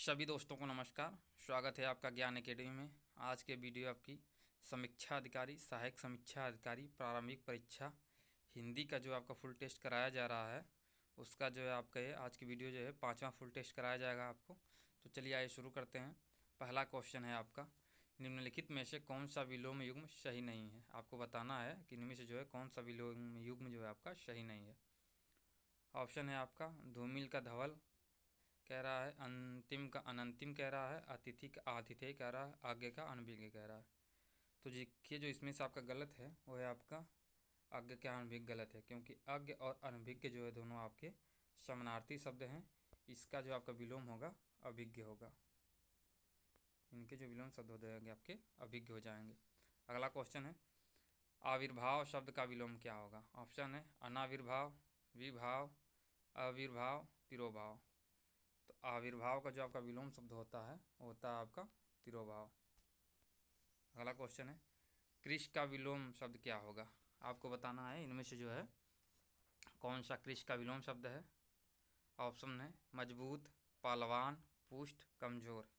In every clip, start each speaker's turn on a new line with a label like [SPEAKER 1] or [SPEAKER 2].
[SPEAKER 1] सभी दोस्तों को नमस्कार। स्वागत है आपका ज्ञान एकेडमी में। आज के वीडियो आपकी समीक्षा अधिकारी, सहायक समीक्षा अधिकारी प्रारंभिक परीक्षा हिंदी का जो आपका फुल टेस्ट कराया जा रहा है उसका जो है आपका ये आज की वीडियो जो है 5वां फुल टेस्ट कराया जाएगा आपको। तो चलिए आइए शुरू करते हैं। पहला क्वेश्चन है आपका, निम्नलिखित में से कौन सा विलोम युग्म सही नहीं है। आपको बताना है कि इनमें से जो है कौन सा विलोम युग्म जो है आपका सही नहीं है। ऑप्शन है आपका धूमिल का धवल कह रहा है, अंतिम का अनंतिम कह रहा है, अतिथि का आतिथेय कह रहा है, आज्ञा का अनभिज्ञ कह रहा है। तो देखिए जो इसमें से आपका गलत है वो है आपका आज्ञा का अनभिज्ञ गलत है, क्योंकि आज्ञा और अनभिज्ञ जो है दोनों आपके समानार्थी शब्द हैं। इसका जो आपका विलोम होगा अभिज्ञ होगा। इनके जो विलोम शब्द हो जाएंगे आपके अभिज्ञ हो जाएंगे। अगला क्वेश्चन है, आविर्भाव शब्द का विलोम क्या होगा। ऑप्शन है अनाविर्भाव, विभाव, आविर्भाव, तिरोभाव। तो आविर्भाव का जो आपका विलोम शब्द होता है वो होता है आपका तिरोभाव। अगला क्वेश्चन है, कृष का विलोम शब्द क्या होगा। आपको बताना है इनमें से जो है कौन सा कृष का विलोम शब्द है। ऑप्शन है मजबूत, पहलवान, पुष्ट, कमजोर।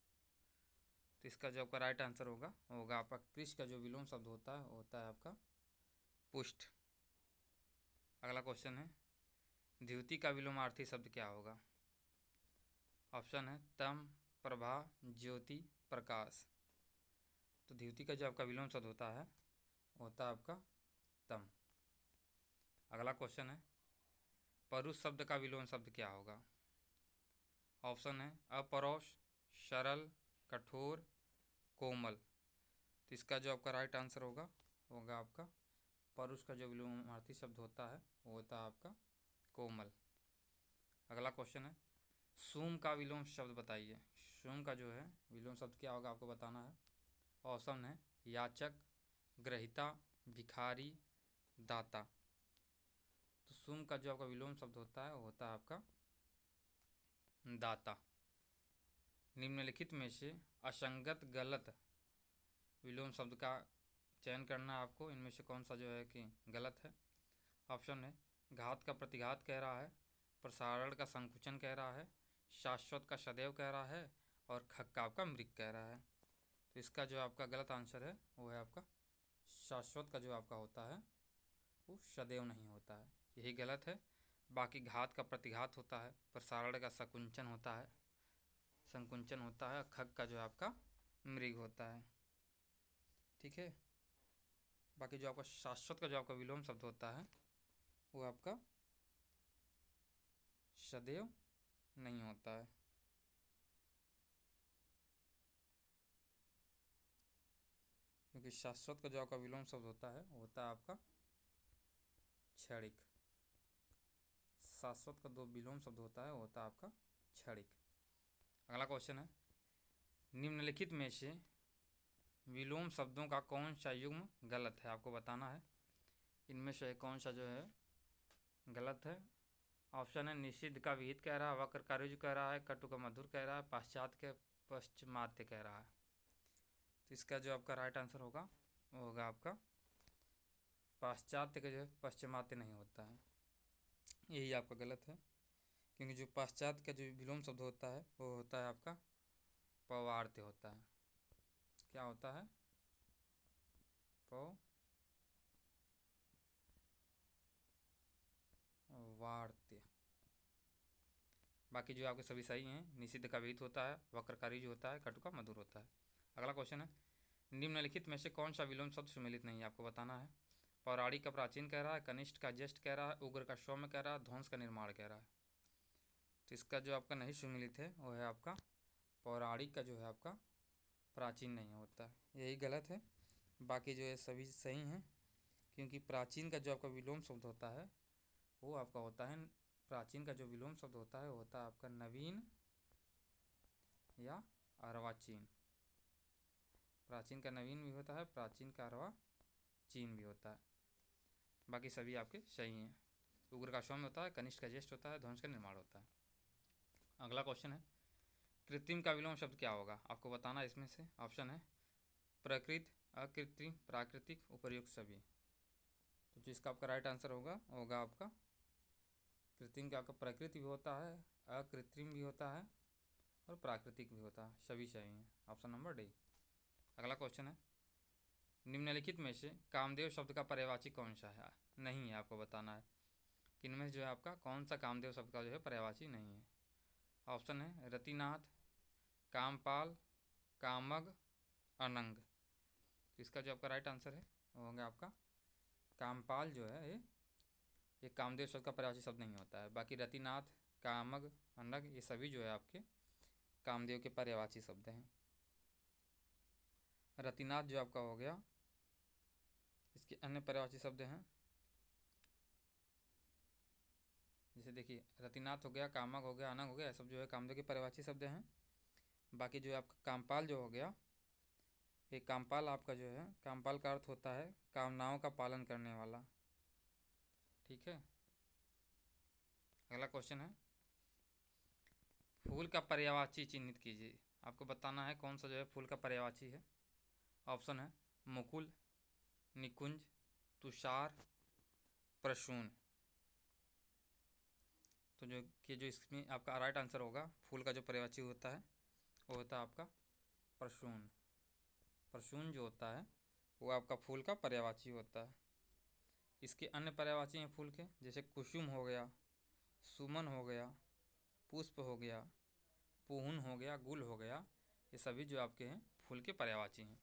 [SPEAKER 1] तो इसका जो आपका राइट आंसर होगा आपका कृष का जो विलोम शब्द होता है वो होता है आपका पुष्ट। अगला क्वेश्चन है, द्युति का विलोमार्थी शब्द क्या होगा। ऑप्शन है तम, प्रभा, ज्योति, प्रकाश। तो द्युति का जो आपका विलोम शब्द होता है वो होता है आपका तम। अगला क्वेश्चन है, परुष शब्द का विलोम शब्द क्या होगा। ऑप्शन है अपरोष, सरल, कठोर, कोमल। तो इसका जो आपका राइट आंसर होगा आपका परुष का जो विलोमार्थी शब्द होता है वो होता है आपका कोमल। अगला क्वेश्चन है, सूम का विलोम शब्द बताइए। सूम का जो है विलोम शब्द क्या होगा आपको बताना है। ऑप्शन है याचक, ग्रहिता, भिखारी, दाता। तो सूम का जो आपका विलोम शब्द होता है वो होता है आपका दाता। निम्नलिखित में से असंगत गलत विलोम शब्द का चयन करना है आपको। इनमें से कौन सा जो है कि गलत है। ऑप्शन है घात का प्रतिघात कह रहा है, प्रसारण का संकुचन कह रहा है, शाश्वत का सदैव कह रहा है और खक्का का मृग कह रहा है। तो इसका जो आपका गलत आंसर है वो है आपका शाश्वत का जो आपका होता है वो सदैव नहीं होता है, यही गलत है। बाकी घात का प्रतिघात होता है, प्रसारण का संकुचन होता है, खग का जो आपका मृग होता है। ठीक है। बाकी जो आपका शाश्वत का जो आपका विलोम शब्द होता है वो आपका सदैव नहीं होता है। क्योंकि शाश्वत का जो आपका विलोम शब्द होता है वो होता है आपका क्षणिक। शाश्वत का दो विलोम शब्द होता है वो होता है आपका क्षणिक। अगला क्वेश्चन है, निम्नलिखित में से विलोम शब्दों का कौन सा युग्म गलत है। आपको बताना है इनमें से कौन सा जो है गलत है। ऑप्शन है निषिद्ध का विहित कह रहा है, वक्र का ऋजु कह रहा है, कटु का मधुर कह रहा है, पाश्चात्य के पश्चिमात्य कह रहा है। तो इसका जो आपका राइट आंसर होगा वो होगा आपका पाश्चात्य का जो है पश्चिमात्य नहीं होता है, यही आपका गलत है। क्योंकि जो पाश्चात्य का जो विलोम शब्द होता है वो होता है आपका पवार्त्य होता है। क्या होता है पवार्त्य। बाकी जो आपके सभी सही हैं। निषिद्ध का विहित होता है, वक्र का ऋजु होता है, कटु का मधुर होता है। अगला क्वेश्चन है, निम्नलिखित में से कौन सा विलोम शब्द सुमेलित नहीं है। आपको बताना है पौराणिक का प्राचीन कह रहा है, कनिष्ठ का ज्येष्ठ कह रहा है, उग्र का सौम्य कह रहा है, ध्वंस का निर्माण कह रहा है। तो इसका जो आपका नहीं सुमेलित है वो है आपका पौराणिक का जो है आपका प्राचीन नहीं होता है, यही गलत है। बाकी जो है सभी सही हैं। क्योंकि प्राचीन का जो आपका विलोम शब्द होता है वो आपका होता है, प्राचीन का जो विलोम शब्द होता है वो होता है आपका नवीन या अर्वाचीन। प्राचीन का नवीन भी होता है, प्राचीन का अर्वाचीन भी होता है। बाकी सभी आपके सही हैं। उग्र का सौम्य होता है, कनिष्ठ का ज्येष्ठ होता है, ध्वंस का निर्माण होता है। अगला क्वेश्चन है, कृत्रिम का विलोम शब्द क्या होगा। आपको बताना है इसमें से। ऑप्शन है प्रकृत, अकृत्रिम, प्राकृतिक, उपर्युक्त सभी। तो जिसका आपका राइट आंसर होगा आपका कृत्रिम का आपका प्रकृति भी होता है, अकृत्रिम भी होता है और प्राकृतिक भी होता है, सभी सही हैं। Option number D. अगला क्वेश्चन है, निम्नलिखित में से कामदेव शब्द का पर्यायवाची कौन सा है? नहीं है, आपको बताना है कि इनमें से जो है आपका कौन सा कामदेव शब्द का जो है पर्यायवाची नहीं है। ऑप्शन है रतिनाथ, कामपाल, कामग, अनंग। तो इसका जो आपका राइट आंसर है वो होगा आपका कामपाल जो है ये कामदेव शब्द का पर्यायवाची शब्द नहीं होता है। बाकी रतिनाथ, कामग, अनंग ये सभी जो है आपके कामदेव के पर्यायवाची शब्द हैं। रतिनाथ जो आपका हो गया, इसके अन्य पर्यायवाची शब्द हैं, जैसे देखिए रतिनाथ हो गया, कामक हो गया, अनंग हो गया, सब जो है कामदेव के पर्यायवाची शब्द हैं। बाकी जो है आपका कामपाल जो हो गया, ये कामपाल आपका जो है, कामपाल का अर्थ होता है कामनाओं का पालन करने वाला। ठीक है। अगला क्वेश्चन है, फूल का पर्यायवाची चिन्हित कीजिए। आपको बताना है कौन सा जो है फूल का पर्यायवाची है। ऑप्शन है मुकुल, निकुंज, तुषार, प्रसून। तो जो इसमें आपका राइट आंसर होगा, फूल का जो पर्यायवाची होता है वो होता है आपका प्रसून। प्रसून जो होता है वो आपका फूल का पर्यायवाची होता है। इसके अन्य पर्यायवाची हैं फूल के, जैसे कुसुम हो गया, सुमन हो गया, पुष्प हो गया, पुहुन हो गया, गुल हो गया, ये सभी जो आपके हैं फूल के पर्यायवाची हैं।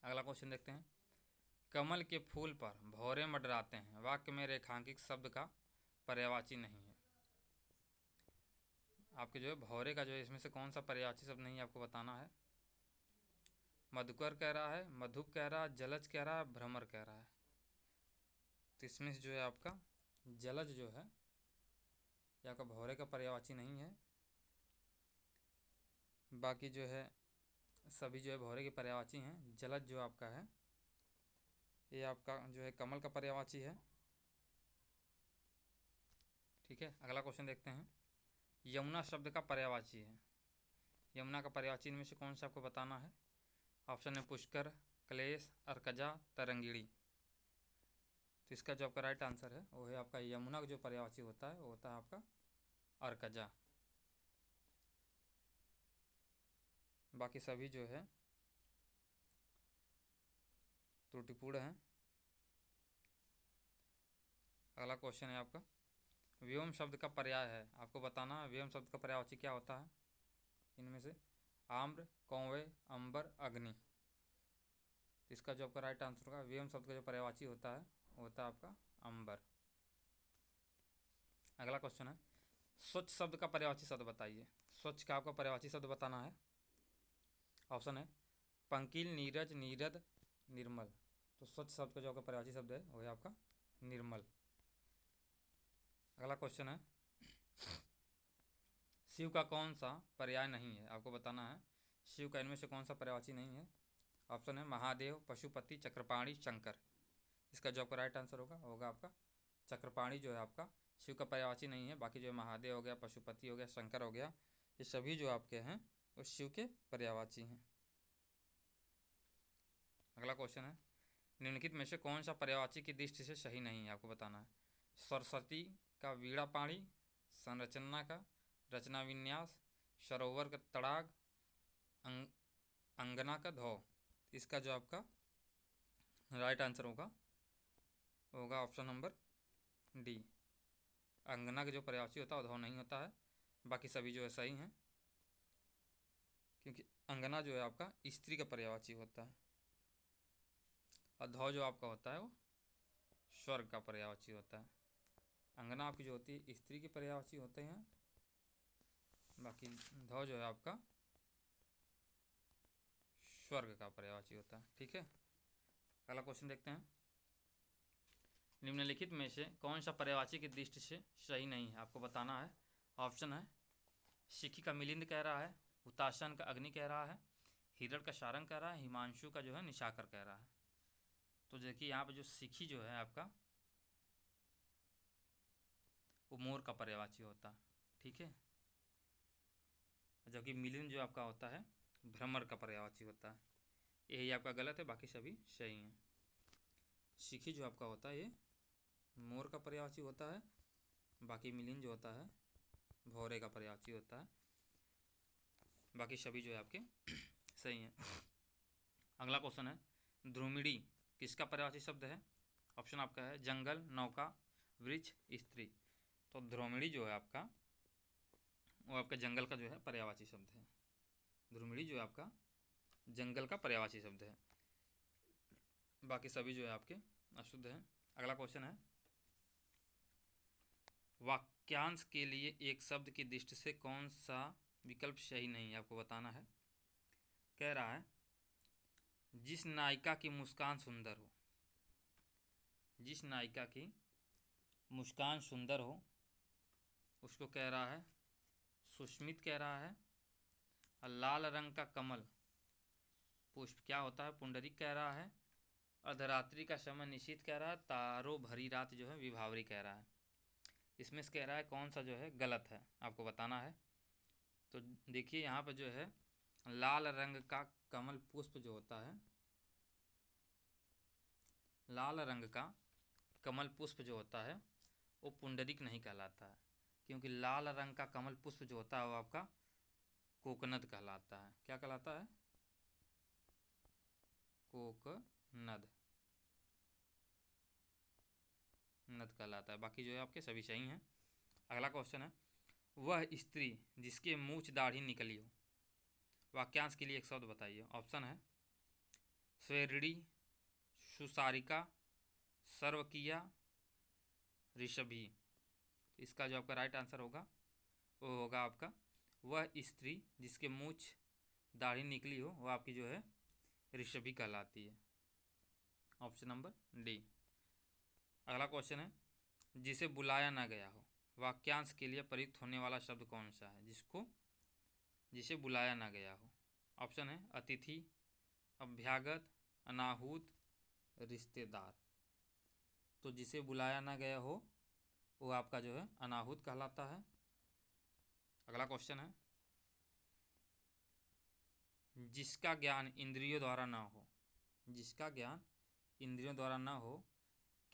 [SPEAKER 1] अगला क्वेश्चन देखते हैं, कमल के फूल पर भौरे मंडराते हैं, वाक्य में रेखांकित शब्द का पर्यायवाची नहीं है। आपके जो है भौरे का जो है इसमें से कौन सा पर्यायवाची शब्द नहीं है, आपको बताना है। मधुकर कह रहा है, मधुप कह रहा है, जलज कह रहा है, भ्रमर कह रहा है। तो इसमें से जो है आपका जलज जो है ये आपका भौरे का पर्यायवाची नहीं है। बाकी जो है सभी जो है भौरे के पर्यायवाची हैं। जलज जो आपका है ये आपका जो है कमल का पर्यायवाची है। ठीक है। अगला क्वेश्चन देखते हैं, यमुना शब्द का पर्यायवाची है। यमुना का पर्यायवाची इनमें से कौन सा आपको बताना है। ऑप्शन है पुष्कर, क्लेश, अर्कजा, तरंगिणी। तो इसका जो आपका राइट आंसर है वो है आपका यमुना का जो पर्यायवाची होता है वो होता है आपका अर्कजा। बाकी सभी जो है त्रुटिपूर्ण हैं। अगला क्वेश्चन है आपका, व्योम शब्द का पर्याय है, आपको बताना है व्योम शब्द का पर्यायवाची क्या होता है। इनमें से आम्र, कौवे, अंबर, अग्नि। तो इसका जो आपका राइट आंसर होगा, व्योम शब्द का जो पर्यायवाची होता है वो होता है आपका अंबर। अगला क्वेश्चन है, स्वच्छ शब्द का पर्यायवाची शब्द बताइए। स्वच्छ का आपका पर्यायवाची शब्द बताना है। ऑप्शन है पंकिल, नीरज, नीरद, निर्मल। तो स्वच्छ शब्द का जो आपका पर्यायवाची शब्द है वो है आपका निर्मल। अगला क्वेश्चन है, शिव का कौन सा पर्याय नहीं है, आपको बताना है शिव का इनमें से कौन सा पर्यायवाची नहीं है। ऑप्शन है महादेव, पशुपति, चक्रपाणी, शंकर। इसका जो आपका राइट आंसर होगा आपका चक्रपाणी जो है आपका शिव का पर्यायवाची नहीं है। बाकी जो है महादेव हो गया, पशुपति हो गया, शंकर हो गया, ये सभी जो आपके हैं वो शिव के पर्यायवाची हैं। अगला क्वेश्चन है, निम्नलिखित में से कौन सा पर्यायवाची की दृष्टि से सही नहीं है, आपको बताना है। सरस्वती का वीणा पाणी, संरचना का रचना विन्यास, सरोवर का तड़ाग, अंगना का धो। इसका जो आपका राइट आंसर होगा ऑप्शन नंबर डी। अंगना का जो पर्यायवाची होता है वो धो नहीं होता है। बाकी सभी जो है सही हैं, क्योंकि अंगना जो है आपका स्त्री का पर्यायवाची होता है और धौ जो आपका होता है वो स्वर्ग का पर्यायवाची होता है। अंगना आपकी जो होती है स्त्री के पर्यायवाची होते हैं, बाकी धौ जो है आपका स्वर्ग का पर्यायवाची होता है। ठीक है। अगला क्वेश्चन देखते हैं, निम्नलिखित में से कौन सा पर्यायवाची की दृष्टि से सही नहीं है, आपको बताना है। ऑप्शन है शिखी का मिलिंद कह रहा है, हुताशन का अग्नि कह रहा है, हिरण का सारंग कह रहा है, हिमांशु का जो है निशाकर कह रहा है। तो देखिए यहाँ पे जो शिखी जो है आपका वो मोर का पर्यायवाची होता है। ठीक है। जबकि मिलिंद जो आपका होता है भ्रमर का पर्यायवाची होता है। यही आपका गलत है, बाकी सभी सही हैं। शिखी जो आपका होता है ये मोर का पर्यायवाची होता है, बाकी मिलिंद जो होता है भौरे का पर्यायवाची होता है। बाकी सभी जो है आपके सही हैं। अगला क्वेश्चन है, ध्रुमिड़ी किसका पर्यायवाची शब्द है? ऑप्शन आपका है जंगल, नौका, वृक्ष, स्त्री। तो ध्रुमिड़ी जो है आपका वो आपका जंगल का जो है पर्यायवाची शब्द है। ध्रुमिड़ी जो है आपका जंगल का पर्यायवाची शब्द है। बाकी सभी जो है आपके अशुद्ध हैं। अगला क्वेश्चन है, वाक्यांश के लिए एक शब्द की दृष्टि से कौन सा विकल्प सही नहीं है, आपको बताना है। कह रहा है, जिस नायिका की मुस्कान सुंदर हो, जिस नायिका की मुस्कान सुंदर हो उसको कह रहा है सुस्मित कह रहा है। और लाल रंग का कमल पुष्प क्या होता है? पुंडरीक कह रहा है। अर्धरात्रि का समय निश्चित कह रहा है। तारों भरी रात जो है विभावरी कह रहा है। इसमें से कह रहा है कौन सा जो है गलत है, आपको बताना है। तो देखिए यहाँ पर जो है लाल रंग का कमल पुष्प जो होता है, लाल रंग का कमल पुष्प जो होता है वो पुंडरीक नहीं कहलाता है, क्योंकि लाल रंग का कमल पुष्प जो होता है वो आपका कोकनद कहलाता है। क्या कहलाता है? कोकनद, नद कहलाता है। बाकी जो है आपके सभी सही हैं। अगला क्वेश्चन है, वह स्त्री जिसके मूछ दाढ़ी निकली हो, वाक्यांश के लिए एक शब्द बताइए। ऑप्शन है स्वेरिणी, सुसारिका, सर्वकिया, ऋषभि। इसका जो आपका राइट आंसर होगा वो होगा आपका वह स्त्री जिसके मूछ दाढ़ी निकली हो वो आपकी जो है ऋषभि कहलाती है। Option number D. अगला क्वेश्चन है, जिसे बुलाया ना गया हो, वाक्यांश के लिए प्रयुक्त होने वाला शब्द कौन सा है? जिसे बुलाया ना गया हो। ऑप्शन है अतिथि, अभ्यागत, अनाहूत, रिश्तेदार। तो जिसे बुलाया ना गया हो वो आपका जो है अनाहूत कहलाता है। अगला क्वेश्चन है, जिसका ज्ञान इंद्रियों द्वारा ना हो, जिसका ज्ञान इंद्रियों द्वारा ना हो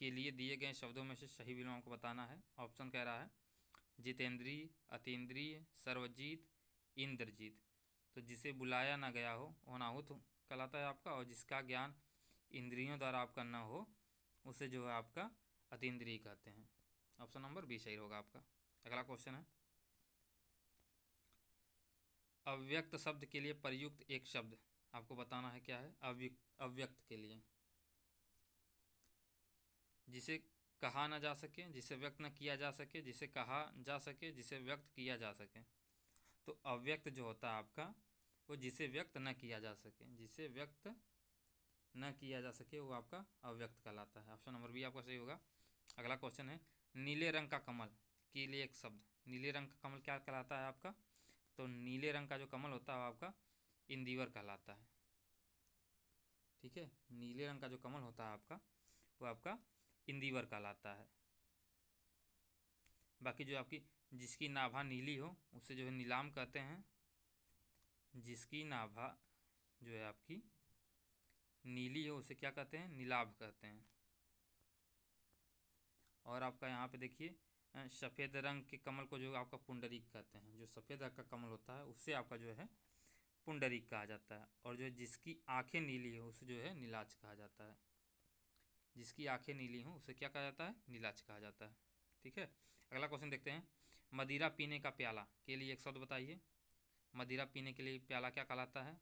[SPEAKER 1] के लिए दिए गए शब्दों में से सही विकल्प आपको बताना है। ऑप्शन कह रहा है जितेंद्रिय, अतीन्द्रिय, सर्वजीत, इंद्रजीत। तो जिसे बुलाया ना गया हो वो अनाहूत कहलाता है आपका, और जिसका ज्ञान इंद्रियों द्वारा आपका ना हो उसे जो है आपका अतीन्द्रिय कहते हैं। ऑप्शन नंबर बी सही होगा आपका। अगला क्वेश्चन है, अव्यक्त शब्द के लिए प्रयुक्त एक शब्द आपको बताना है। क्या है? अव्यक्त के लिए जिसे कहा ना जा सके, जिसे व्यक्त न किया जा सके, जिसे कहा जा सके, जिसे व्यक्त किया जा सके। तो अव्यक्त जो होता है आपका वो जिसे व्यक्त न किया जा सके, जिसे व्यक्त न किया जा सके वो आपका अव्यक्त कहलाता है। ऑप्शन नंबर बी आपका सही होगा। अगला क्वेश्चन है, नीले रंग का कमल के लिए एक शब्द। नीले रंग का कमल क्या कहलाता है आपका? तो नीले रंग का जो कमल होता है वो आपका इंदिवर कहलाता है। ठीक है, नीले रंग का जो कमल होता है आपका वो आपका इंदिवर कहलाता है। बाकी जो आपकी जिसकी नाभा नीली हो उसे जो है नीलाम कहते हैं। जिसकी नाभा जो है आपकी नीली हो उसे क्या कहते हैं? नीलाभ कहते हैं। और आपका यहाँ पे देखिए सफ़ेद रंग के कमल को जो आपका पुंडरीक कहते हैं। जो सफ़ेद रंग का कमल होता है उससे आपका जो है पुंडरीक कहा जाता है। और जो जिसकी आंखें नीली हो उसे जो है नीलाच कहा जाता है। जिसकी आंखें नीली हों उसे क्या कहा जाता है? नीलाच कहा जाता है। ठीक है, अगला क्वेश्चन देखते हैं, मदिरा पीने का प्याला के लिए एक शब्द बताइए। मदिरा पीने के लिए प्याला क्या कहलाता है?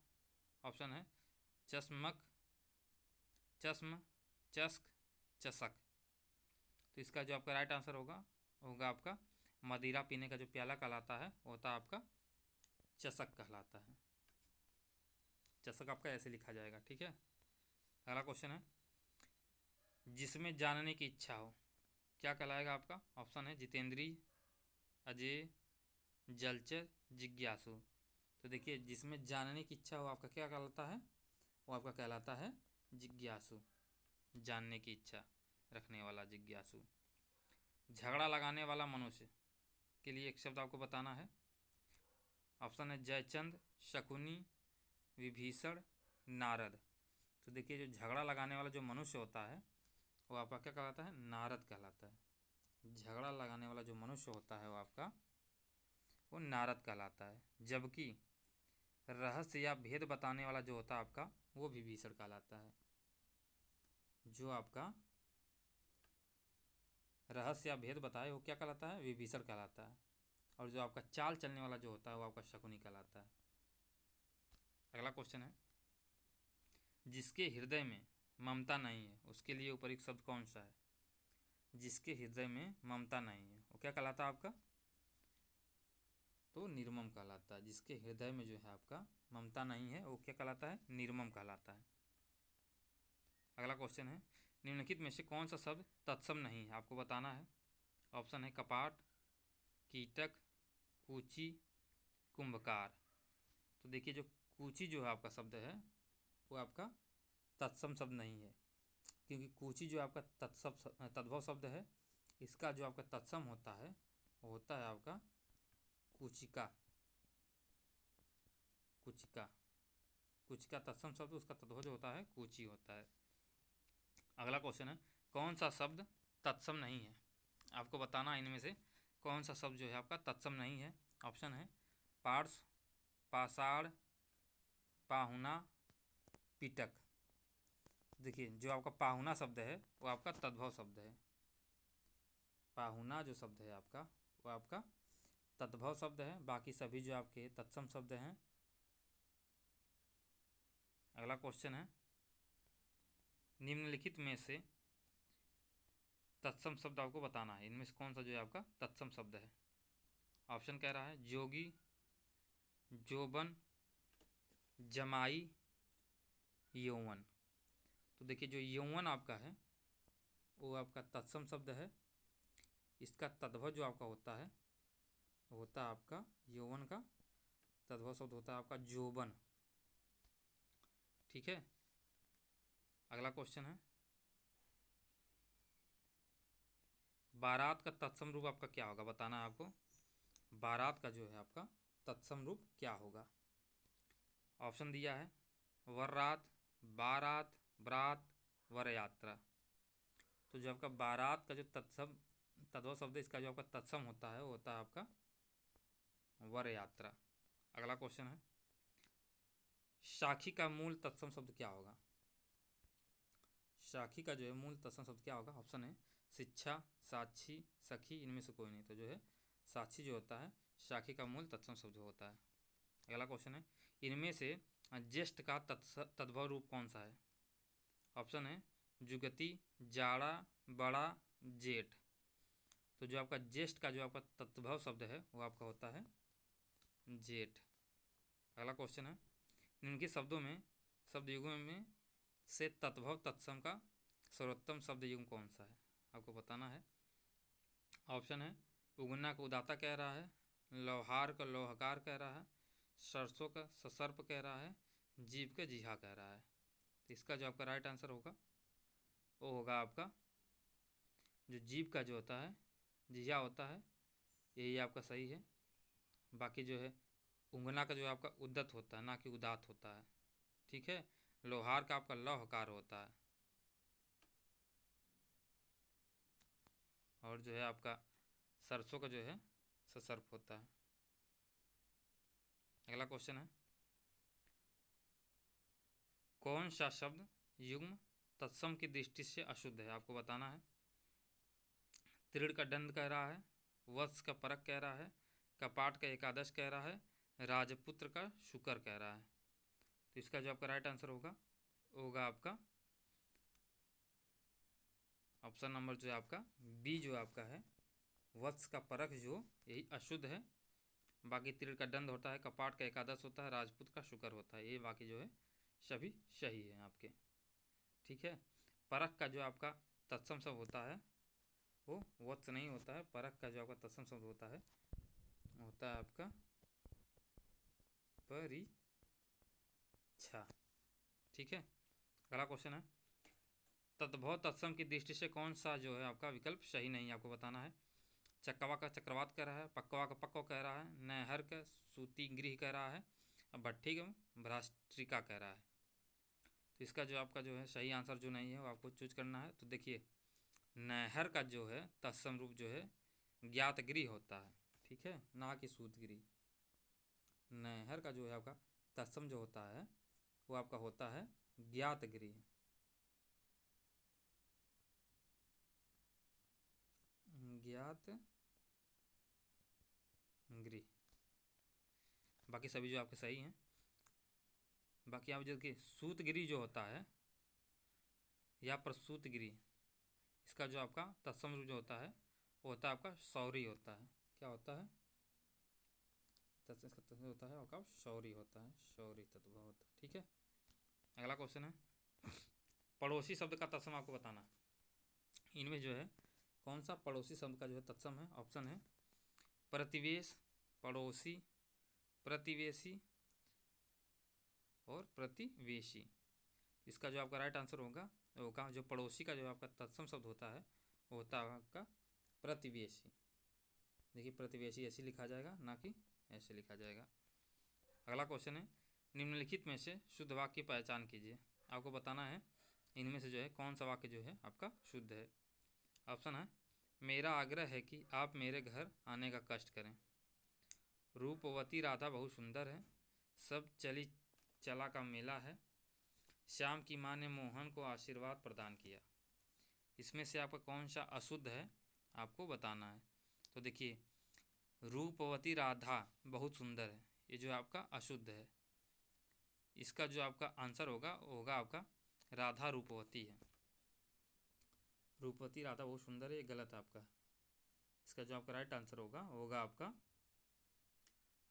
[SPEAKER 1] ऑप्शन है चश्मक, चश्म, चस्क, चषक। तो इसका जो आपका राइट आंसर होगा आपका मदिरा पीने का जो प्याला कहलाता है वो होता है आपका चषक कहलाता है। चषक आपका ऐसे लिखा जाएगा। ठीक है, अगला क्वेश्चन है, जिसमें जानने की इच्छा हो क्या कहलाएगा आपका? ऑप्शन है जितेंद्रिय, अजय, जलचर, जिज्ञासु। तो देखिए जिसमें जानने की इच्छा हो आपका क्या कहलाता है? वो आपका कहलाता है जिज्ञासु, जानने की इच्छा रखने वाला जिज्ञासु। झगड़ा लगाने वाला मनुष्य के लिए एक शब्द आपको बताना है। ऑप्शन है जयचंद, शकुनी, विभीषण, नारद। तो देखिए जो झगड़ा लगाने वाला जो मनुष्य होता है वो आपका क्या कहलाता है? नारद कहलाता है। झगड़ा लगाने वाला जो मनुष्य होता है वो आपका वो नारद कहलाता है। जबकि रहस्य या भेद बताने वाला जो होता है आपका वो विभीषण कहलाता है। जो आपका रहस्य या भेद बताए वो क्या कहलाता है? विभीषण कहलाता है। और जो आपका चाल चलने वाला जो होता है वो आपका शकुनी कहलाता है। अगला क्वेश्चन है, जिसके हृदय में ममता नहीं है उसके लिए उपयुक्त शब्द कौन सा है? जिसके हृदय में ममता नहीं है वो क्या कहलाता है आपका? तो निर्मम कहलाता है। जिसके हृदय में जो है आपका ममता नहीं है वो क्या कहलाता है? निर्मम कहलाता है। अगला क्वेश्चन है, निम्नलिखित में से कौन सा शब्द तत्सम नहीं है? आपको बताना है। ऑप्शन है कपाट, कीटक, कूची, कुंभकार। तो देखिए जो कूची जो है आपका शब्द है वो आपका तत्सम शब्द नहीं है, क्योंकि कूची जो आपका तद्भव शब्द है, इसका जो आपका तत्सम होता है वो होता है आपका कुचिका। कुचिका कुचिका तत्सम शब्द, उसका तद्भव जो होता है कूची होता है। अगला क्वेश्चन है, कौन सा शब्द तत्सम नहीं है? आपको बताना है इनमें से कौन सा शब्द जो है आपका तत्सम नहीं है। ऑप्शन है पार्श्व, पाषाण, पाहुना, पिटक। देखिए जो आपका पाहुना शब्द है वो आपका तद्भव शब्द है। पाहुना जो शब्द है आपका वो आपका तद्भव शब्द है, बाकी सभी जो आपके तत्सम शब्द हैं। अगला क्वेश्चन है, निम्नलिखित में से तत्सम शब्द आपको बताना है। इनमें से कौन सा जो है आपका तत्सम शब्द है? ऑप्शन कह रहा है जोगी, जोबन, जमाई, यौवन। तो देखिए जो यौवन आपका है वो आपका तत्सम शब्द है। इसका तद्भव जो आपका होता है वो होता है आपका यौवन का तद्भव शब्द होता है आपका जोबन। ठीक है। अगला क्वेश्चन है, बारात का तत्सम रूप आपका क्या होगा? बताना है आपको। बारात का जो है आपका तत्सम रूप क्या होगा? ऑप्शन दिया है वर्रात, बारात, बरात, वर यात्रा। तो जो आपका बारात का जो तद्भव शब्द है, इसका जो आपका तत्सम होता है वो होता है आपका वर यात्रा। अगला क्वेश्चन है, साखी का मूल तत्सम शब्द क्या होगा? साखी का जो है मूल तत्सम शब्द क्या होगा? ऑप्शन है शिक्षा, साक्षी, सखी। इनमें से कोई नहीं। तो जो है साक्षी जो होता है साखी का मूल तत्सम शब्द होता है। अगला क्वेश्चन है, इनमें से ज्येष्ठ का तद्भव रूप कौन सा है? ऑप्शन है जुगति, जाड़ा, बड़ा, जेठ। तो जो आपका ज्येष्ठ का जो आपका तद्भव शब्द है वो आपका होता है जेठ। अगला क्वेश्चन है, निम्नलिखित शब्दों में शब्द युगों में से तद्भव तत्सम का सर्वोत्तम शब्द युग कौन सा है? आपको बताना है। ऑप्शन है उगना को उदाता कह रहा है, लौहार का लौहकार कह रहा है, सरसों का ससर्प कह रहा है, जीव का जीहा कह रहा है। तो इसका जो आपका राइट आंसर होगा वो होगा आपका जो जीव का जो होता है जिहा होता है, यही आपका सही है। बाकी जो है उंगना का जो आपका उद्दत होता है ना कि उदात होता है। ठीक है। लोहार का आपका लौहकार होता है, और जो है आपका सरसों का जो है ससर्प होता है। अगला क्वेश्चन है, कौन सा शब्द युग्म तत्सम की दृष्टि से अशुद्ध है? आपको बताना है। तृण का दंड कह रहा है, वत्स का परक कह रहा है, कपाट का एकादश कह रहा है, राजपुत्र का शुकर कह रहा है। तो इसका जो आपका राइट आंसर होगा आपका ऑप्शन नंबर जो है आपका बी जो आपका है वत्स का परख जो यही अशुद्ध है। बाकी तीर का दंड होता है, कपाट का एकादश होता है, राजपूत का शुकर होता है, ये बाकी जो है सभी सही है आपके। ठीक है। परख का जो आपका तत्सम शब्द होता है वो वत्स नहीं होता है। परख का जो आपका तत्सम शब्द होता है आपका परीक्षा। ठीक है। अगला क्वेश्चन है, तद्भव तत्सम की दृष्टि से कौन सा जो है आपका विकल्प सही नहीं, आपको बताना है। चकवा का चक्रवात कह रहा है, पक्वा का पक्को कह रहा है, नहर का सूती गृह कह रहा है, और भट्ठी का भ्राष्ट्रिका कह रहा है। तो इसका जो आपका जो है सही आंसर जो नहीं है वो आपको चूज करना है। तो देखिए नहर का जो है तत्सम रूप जो है ज्ञात गृह होता है। ठीक है, ना कि सूत गृह। नहर का जो है आपका तत्सम जो होता है वो आपका होता है ज्ञात गृह। ज्ञात गृह। बाकी सभी जो आपके सही हैं। बाकी आप जो कि सूत गृह जो होता है या प्रसूत गृह, इसका जो आपका तत्सम रूप जो होता है वो होता है आपका शौरी होता है। क्या होता है? तत्सम तत्व होता है आपका शौरी होता है, शौरी तत्व होता है। ठीक है, अगला क्वेश्चन है पड़ोसी शब्द का तत्सम आपको बताना। इनमें जो है कौन सा पड़ोसी शब्द का जो है तत्सम है? ऑप्शन है प्रतिवेश, पड़ोसी, प्रतिवेशी और प्रतिवेशी। इसका जो आपका राइट आंसर होगा वो का जो पड़ोसी का जो आपका तत्सम शब्द होता है वो होता है आपका प्रतिवेशी। देखिए प्रतिवेशी ऐसे लिखा जाएगा, ना कि ऐसे लिखा जाएगा। अगला क्वेश्चन है निम्नलिखित में से शुद्ध वाक्य की पहचान कीजिए। आपको बताना है इनमें से जो है कौन सा वाक्य जो है आपका शुद्ध है। ऑप्शन है मेरा आग्रह है कि आप मेरे घर आने का कष्ट करें। रूपवती राधा बहुत सुंदर है। सब चली चला का मेला है। श्याम की माँ ने मोहन को आशीर्वाद प्रदान किया। इसमें से आपका कौन सा अशुद्ध है आपको बताना है। तो देखिए रूपवती राधा बहुत सुंदर है, ये जो आपका अशुद्ध है। इसका जो आपका आंसर होगा वो होगा आपका राधा रूपवती है। रूपवती राधा बहुत सुंदर है, ये गलत है आपका। इसका जो आपका राइट आंसर होगा वो होगा आपका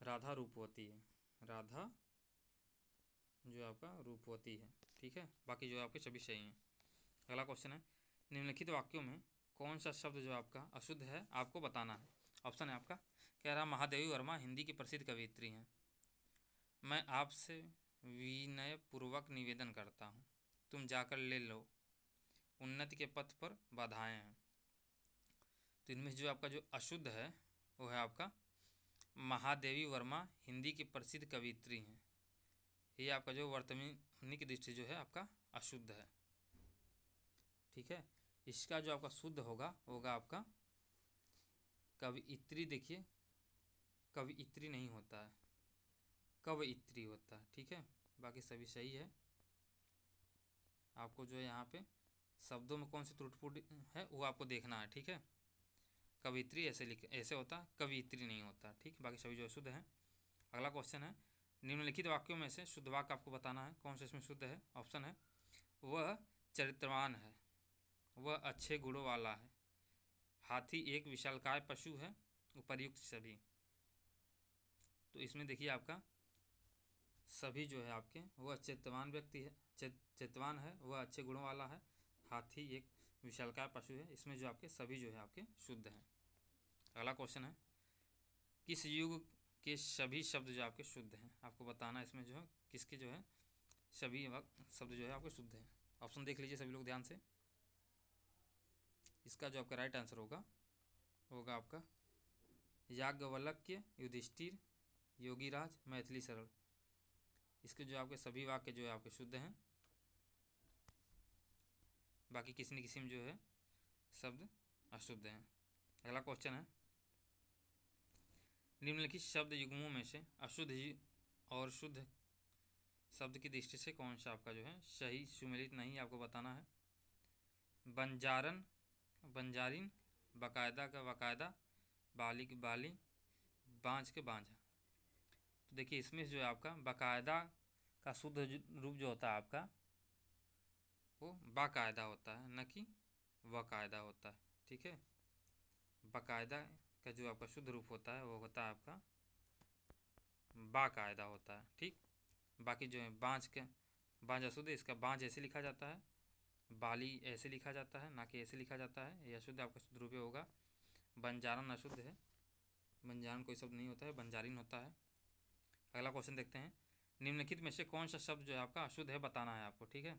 [SPEAKER 1] राधा रूपवती है। राधा जो आपका रूपवती है। ठीक है, बाकी जो आपके सभी सही हैं। अगला क्वेश्चन है निम्नलिखित वाक्यों में कौन सा शब्द जो आपका अशुद्ध है आपको बताना है। ऑप्शन है आपका कह रहा महादेवी वर्मा हिंदी की प्रसिद्ध कवयित्री हैं। मैं आपसे विनयपूर्वक निवेदन करता हूँ, तुम जाकर ले लो, उन्नति के पथ पर बाधाएं हैं। तो इनमें जो आपका जो अशुद्ध है वो है आपका महादेवी वर्मा हिंदी की प्रसिद्ध कवयित्री हैं। ये आपका जो वर्तमान की दृष्टि जो है आपका अशुद्ध है। ठीक है, इसका जो आपका शुद्ध होगा आपका कवयित्री। देखिए कवयित्री नहीं होता है, कवयित्री होता है। ठीक है, बाकी सभी सही है। आपको जो है यहाँ पे शब्दों में कौन सी त्रुटिपूर्ण है वो आपको देखना है। ठीक है, कवयित्री ऐसे होता, कवयित्री नहीं होता। ठीक, बाकी सभी जो है शुद्ध हैं। अगला क्वेश्चन है निम्नलिखित वाक्यों में से शुद्ध वाक्य आपको बताना है कौन सा इसमें शुद्ध है। ऑप्शन है वह चरित्रवान है, वह अच्छे गुणों वाला है, हाथी एक विशालकाय पशु है, उपर्युक्त सभी। तो इसमें देखिए आपका सभी जो है आपके वह चरित्रवान व्यक्ति है, चरित्रवान है, वह अच्छे गुणों वाला है, हाथी एक विशालकाय पशु है। इसमें जो आपके सभी जो है आपके शुद्ध हैं। अगला क्वेश्चन है किस युग के सभी शब्द जो आपके शुद्ध हैं आपको बताना है। इसमें जो है किसके जो है सभी शब्द जो है आपके शुद्ध हैं। ऑप्शन देख लीजिए सभी लोग ध्यान से। इसका जो आपका राइट आंसर होगा आपका याज्ञवल्क्य, युधिष्ठिर, योगीराज, मैथिली सरल। इसके जो आपके सभी वाक्य जो है आपके शुद्ध हैं। बाकी किसी न किसी में जो है शब्द अशुद्ध हैं। अगला क्वेश्चन है निम्नलिखित शब्द युग्मों में से अशुद्ध और शुद्ध शब्द की दृष्टि से कौन सा आपका जो है सही सुमेलित नहीं आपको बताना है। बंजारन, बंजारिन, बाकायदा का बाकायदा, बाली की बाली, बांझ के बांझा। तो देखिए इसमें जो है आपका बाकायदा का शुद्ध रूप जो होता है आपका वो बाकायदा होता है, न कि वकायदा होता है। ठीक है, बाकायदा का जो आपका शुद्ध रूप होता है वो होता है आपका बाकायदा होता है। ठीक, बाकी जो है बांझ अशुद्ध, इसका बांझ ऐसे लिखा जाता है, बाली ऐसे लिखा जाता है, ना कि ऐसे लिखा जाता है। यह शुद्ध आपका शुद्ध रूप होगा। बंजारन अशुद्ध है, बंजारन कोई शब्द नहीं होता है, बंजारिन होता है। अगला क्वेश्चन देखते हैं निम्नलिखित में से कौन सा शब्द जो है आपका अशुद्ध है बताना है आपको। ठीक है,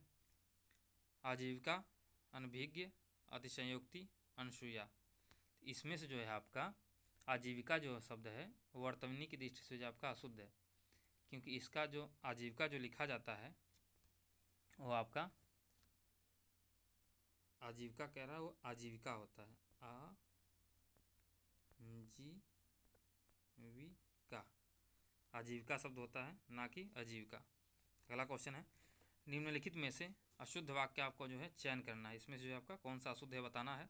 [SPEAKER 1] आजीविका, अनभिज्ञ, अतिशयोक्ति, अनसूया। इसमें से जो है आपका आजीविका जो शब्द है वर्तमानी की दृष्टि से जो आपका अशुद्ध है, क्योंकि इसका जो आजीविका जो लिखा जाता है वो आपका आजीविका कह रहा है वो आजीविका होता है, आजीविका। आजीविका शब्द होता है, ना कि आजीविका। अगला क्वेश्चन है, निम्नलिखित में से अशुद्ध वाक्य आपको जो है चयन करना है। इसमें से जो है आपका कौन सा अशुद्ध है बताना है।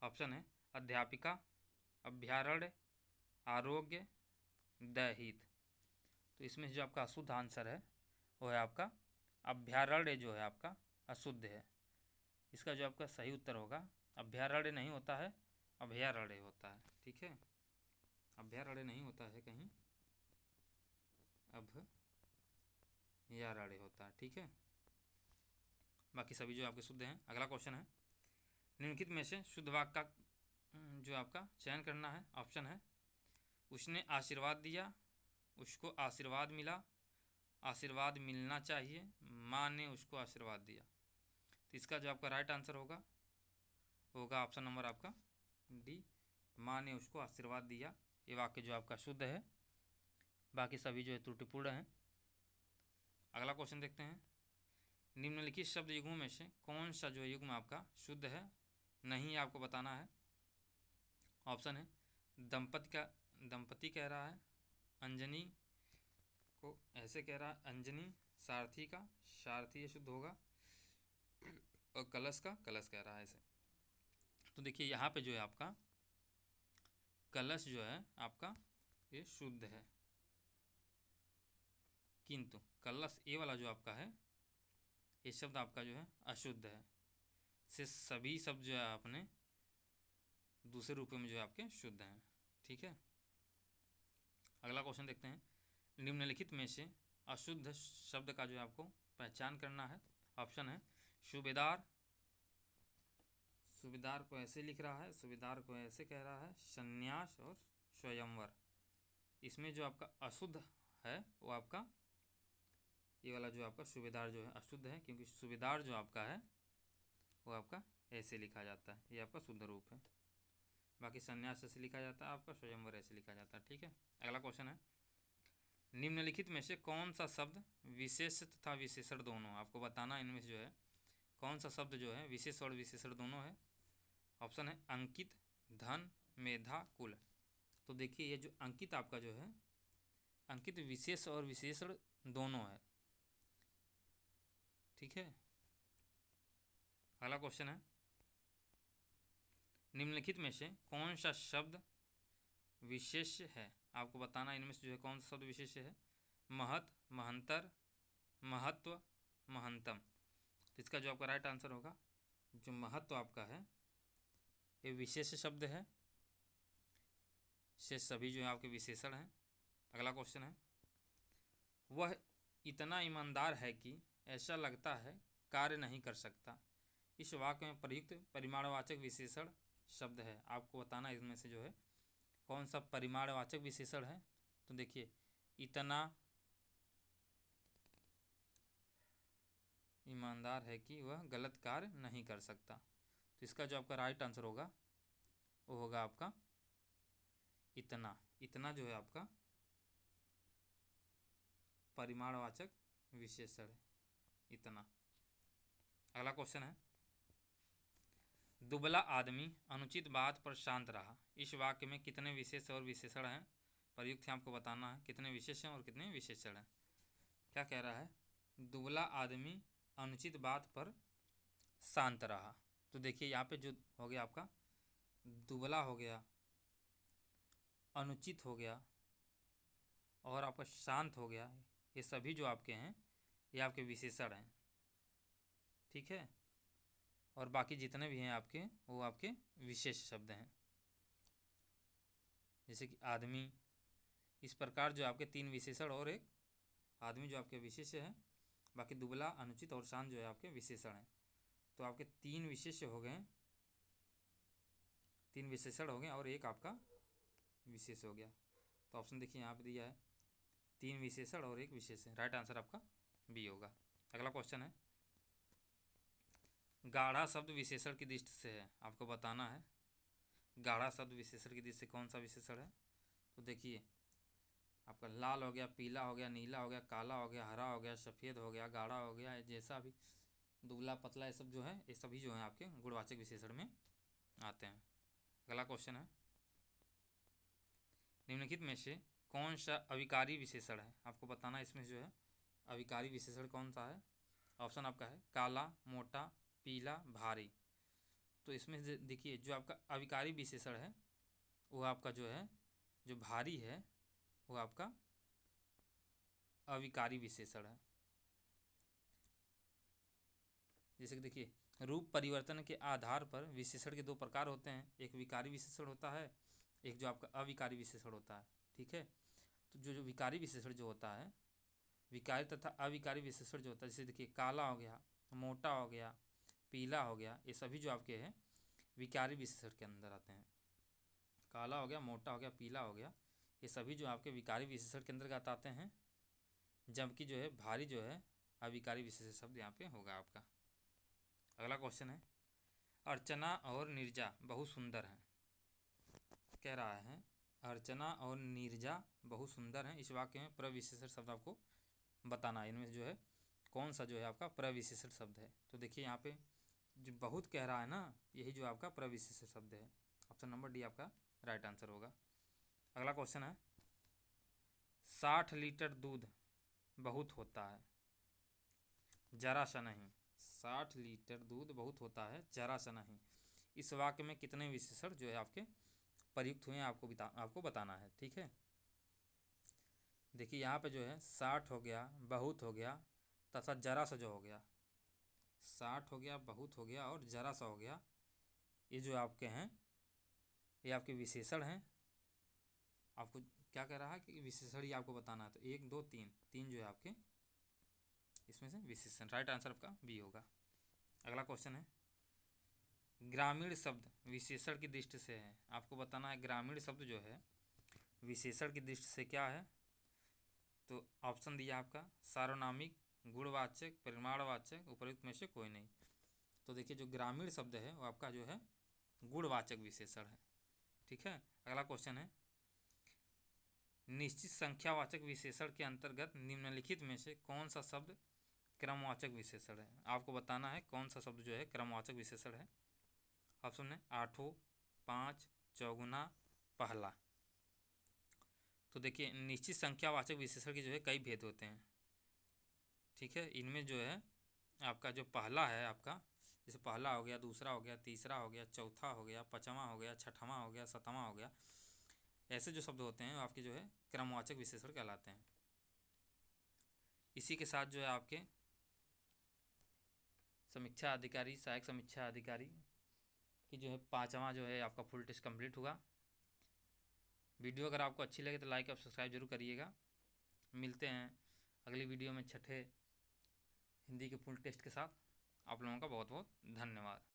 [SPEAKER 1] ऑप्शन है अध्यापिका, अभ्यारण्य, आरोग्य, दहित। तो इसमें जो आपका अशुद्ध आंसर है वो है आपका अभ्यारण्य जो है आपका अशुद्ध है। इसका जो आपका सही उत्तर होगा अभ्यारण्य नहीं होता है, अभयारण्य होता है। ठीक है, अभयारण्य नहीं होता है कहीं, अभयारण्य होता है। ठीक है, बाकी सभी जो आपके शुद्ध हैं। अगला क्वेश्चन है, निम्नलिखित में से शुद्ध वाक्य का जो आपका चयन करना है। ऑप्शन है उसने आशीर्वाद दिया, उसको आशीर्वाद मिला, आशीर्वाद मिलना चाहिए, माँ ने उसको आशीर्वाद दिया। तो इसका जो आपका राइट आंसर होगा ऑप्शन नंबर आपका डी, माँ ने उसको आशीर्वाद दिया। ये वाक्य जो आपका शुद्ध है, बाकी सभी जो है त्रुटिपूर्ण हैं। अगला क्वेश्चन देखते हैं, निम्नलिखित शब्द युग्मों में से कौन सा जो युग्म आपका शुद्ध है, नहीं आपको बताना है। ऑप्शन है दंपति कह रहा है, अंजनी को ऐसे कह रहा है, अंजनी, सारथी का सारथी ये शुद्ध होगा, और कलश का कलश कह रहा है ऐसे। तो देखिए यहाँ पे जो है आपका कलश जो है आपका ये शुद्ध है, किंतु कलश ये वाला जो आपका है ये शब्द आपका जो है अशुद्ध है। से सभी शब्द जो है आपने दूसरे रूपों में जो है आपके शुद्ध हैं। ठीक है, अगला क्वेश्चन देखते हैं, निम्नलिखित में से अशुद्ध शब्द का जो है आपको पहचान करना है। ऑप्शन है सूबेदार, सूबेदार को ऐसे लिख रहा है, सूबेदार को ऐसे कह रहा है, संन्यास और स्वयंवर। इसमें जो आपका अशुद्ध है वो आपका ये वाला जो आपका सूबेदार जो है अशुद्ध है, क्योंकि सूबेदार जो आपका है वो आपका ऐसे लिखा जाता है, ये आपका शुद्ध रूप है। बाकी संन्यास ऐसे लिखा जाता है, आपका स्वयंवर ऐसे लिखा जाता है। ठीक है, अगला क्वेश्चन है, निम्नलिखित में से कौन सा शब्द विशेष तथा विशेषण दोनों, आपको बताना इनमें से जो है कौन सा शब्द जो है विशेष और विशेषण दोनों है। ऑप्शन है अंकित, धन, मेधा, कुल। तो देखिए ये जो अंकित आपका जो है अंकित विशेष और विशेषण दोनों है। ठीक है, अगला क्वेश्चन है, निम्नलिखित में से कौन सा शब्द विशेष है, आपको बताना इनमें से जो है कौन सा शब्द विशेष है। महत, महंतर, महत्व, महंतम। तो इसका जो आपका राइट आंसर होगा जो महत्व आपका है ये विशेष शब्द है, से सभी जो है आपके विशेषण हैं। अगला क्वेश्चन है, वह इतना ईमानदार है कि ऐसा लगता है कार्य नहीं कर सकता। इस वाक्य में प्रयुक्त परिमाणवाचक विशेषण शब्द है, आपको बताना इसमें से जो है कौन सा परिमाणवाचक विशेषण है। तो देखिए इतना ईमानदार है कि वह गलत कार्य नहीं कर सकता। तो इसका जो आपका राइट आंसर होगा वो होगा आपका इतना। इतना जो है आपका परिमाणवाचक विशेषण है, इतना। अगला क्वेश्चन है, दुबला आदमी अनुचित बात पर शांत रहा। इस वाक्य में कितने विशेष और विशेषण हैं प्रयुक्त हैं, आपको बताना है कितने विशेष हैं और कितने विशेषण हैं। क्या कह रहा है, दुबला आदमी अनुचित बात पर शांत रहा। तो देखिए यहाँ पे जो हो गया आपका दुबला हो गया, अनुचित हो गया और आपका शांत हो गया, ये सभी जो आपके हैं ये आपके विशेषण हैं। ठीक है, और बाकी जितने भी हैं आपके वो आपके विशेष शब्द हैं, जैसे कि आदमी। इस प्रकार जो आपके तीन विशेषण और एक आदमी जो आपके विशेष है, बाकी दुबला, अनुचित और शांत जो है आपके विशेषण हैं। तो आपके तीन विशेष हो गए, तीन विशेषण हो गए और एक आपका विशेष हो गया। तो ऑप्शन देखिए यहाँ पे दिया है तीन विशेषण और एक विशेष है, राइट आंसर आपका बी होगा। अगला क्वेश्चन है, गाढ़ा शब्द विशेषण की दृष्टि से है, आपको बताना है गाढ़ा शब्द विशेषण की दृष्टि से कौन सा विशेषण है। तो देखिए आपका लाल हो गया, पीला हो गया, नीला हो गया, काला हो गया, हरा हो गया, सफ़ेद हो गया, गाढ़ा हो गया, जैसा भी दुबला पतला ये सब जो है ये सभी जो है आपके गुणवाचक विशेषण में आते हैं। अगला क्वेश्चन है, निम्नलिखित में से कौन सा अविकारी विशेषण है, आपको बताना है इसमें जो है अविकारी विशेषण कौन सा है। ऑप्शन आपका है काला, मोटा, पीला, भारी। तो इसमें देखिए जो आपका अविकारी विशेषण है वो आपका जो है जो भारी है वो आपका अविकारी विशेषण है। जैसे कि देखिए रूप परिवर्तन के आधार पर विशेषण के दो प्रकार होते हैं, एक विकारी विशेषण होता है, एक जो आपका अविकारी विशेषण होता है। ठीक है, तो जो विकारी विशेषण जो होता है, विकारी तथा अविकारी विशेषण जो होता है, जैसे देखिए काला हो गया, मोटा हो गया, पीला हो गया, ये सभी जो आपके हैं विकारी विशेषण के अंदर आते हैं। काला हो गया, मोटा हो गया, पीला हो गया, ये सभी जो आपके विकारी विशेषण के अंतर्गत आते हैं, जबकि जो है भारी जो है अविकारी विशेषण शब्द यहाँ पे होगा आपका। अगला क्वेश्चन है अर्चना और नीरजा बहुत सुंदर हैं। कह रहा है अर्चना और नीरजा बहुत सुंदर हैं, इस वाक्य में प्रविशेषण शब्द आपको बताना है। इनमें जो है कौन सा जो है आपका प्रविशेषण शब्द है। तो देखिए यहाँ पे जो बहुत कह रहा है ना, यही जो आपका प्रविशेषण शब्द है। ऑप्शन नंबर डी आपका राइट आंसर होगा। अगला क्वेश्चन है 60 लीटर दूध बहुत होता है, जरा सा नहीं। 60 लीटर दूध बहुत होता है, जरा सा नहीं। इस वाक्य में कितने विशेषण जो है आपके प्रयुक्त हुए हैं आपको बताना है। ठीक है, देखिए यहाँ पे जो है 60 हो गया, बहुत हो गया तथा जरा सा जो हो गया। 60 हो गया, बहुत हो गया और जरा सा हो गया, ये जो आपके हैं ये आपके विशेषण हैं। आपको क्या कह रहा है कि विशेषण ही आपको बताना है। तो 1 2 3 तीन जो है आपके इसमें से विशेषण, राइट आंसर आपका बी होगा। अगला क्वेश्चन है ग्रामीण शब्द विशेषण की दृष्टि से है। आपको बताना है ग्रामीण शब्द जो है विशेषण की दृष्टि से क्या है। तो ऑप्शन दिया आपका सार्वनामिक, गुणवाचक, परिमाणवाचक, उपयुक्त में से कोई नहीं। तो देखिए जो ग्रामीण शब्द है वो आपका जो है गुणवाचक विशेषण है। ठीक है, अगला क्वेश्चन है निश्चित संख्यावाचक विशेषण के अंतर्गत निम्नलिखित में से कौन सा शब्द क्रमवाचक विशेषण है। आपको बताना है कौन सा शब्द जो है क्रमवाचक विशेषण है। ऑप्शन है आठों, 5, चौगुना, पहला। तो देखिए निश्चित संख्यावाचक विशेषण के जो है कई भेद होते हैं। ठीक है, इनमें जो है आपका जो पहला है आपका, जैसे पहला हो गया, दूसरा हो गया, तीसरा हो गया, चौथा हो गया, पाँचवां हो गया, छठवां हो गया, सातवां हो गया, ऐसे जो शब्द होते हैं वो आपके जो है क्रमवाचक विशेषण कहलाते हैं। इसी के साथ जो है आपके समीक्षा अधिकारी, सहायक समीक्षा अधिकारी की जो है 5वां जो है आपका फुल टेस्ट कंप्लीट हुआ। वीडियो अगर आपको अच्छी लगे तो लाइक और सब्सक्राइब जरूर करिएगा। मिलते हैं अगली वीडियो में छठे हिंदी के फुल टेस्ट के साथ। आप लोगों का बहुत बहुत धन्यवाद।